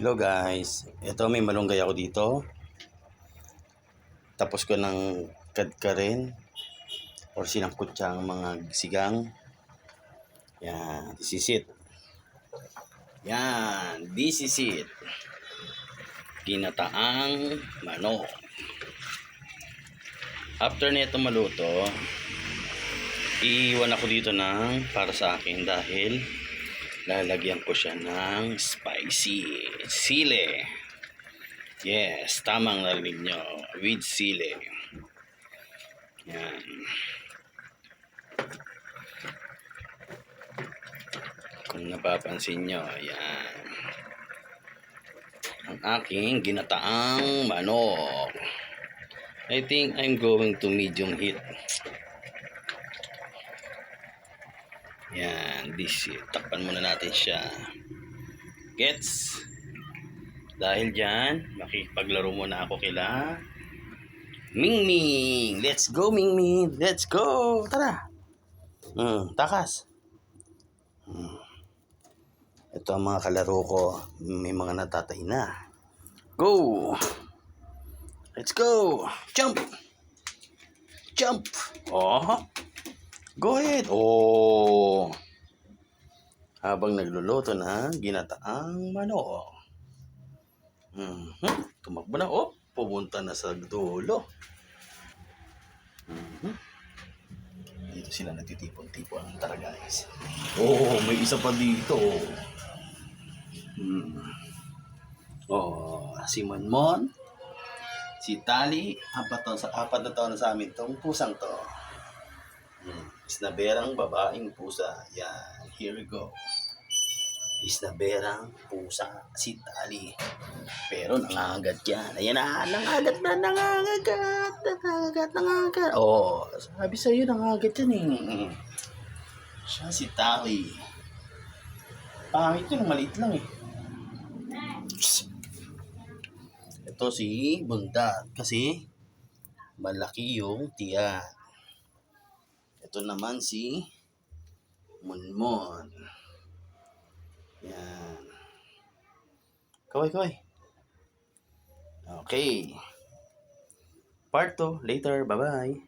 Hello guys, ito may malunggay ako dito. Tapos ko ng kadkarin or sinangkot siyang mga sigang. Yan, this is it. Yan, this is it. Ginataang manok. After nito maluto, iiwan ako dito ng para sa akin dahil lalagyan ko siya ng spicy sili. Yes, tamang narinig nyo. With sili. Yan. Kung napapansin nyo, yan. Ang aking ginataang manok. I think I'm going to medium heat. Yan, this it. Takpan muna natin siya. Gets? Dahil dyan, makipaglaro muna ako kila Mingming. Let's go, Mingming. Let's go. Tara. Takas. Ito ang mga kalaro ko. May mga natatay na. Go. Let's go. Jump. Jump. Oh. Go ahead. Oh. Habang nagluluto na ginataang manok. Tumakbo na. Oh, pumunta na sa dulo. Dito sila nagtitipon-tipon. Tara guys. Oh, may isa pa dito. Oh, si Monmon, si Tali, apat na taon na sa amin tong pusang to. Isnaberang babaeng pusa. Yan, here we go. Isnaberang pusa, si Tali. Pero nangangagat yan. Ayan na, nangangagat. Oh, sabi sa'yo, nangangagat yan eh. Siya si Tali. Pangit yun, maliit lang eh. Ito si Bundat kasi malaki yung tiyan. Ito naman si Monmon. Yan. Kaway. Okay. Part 2 later. Bye-bye.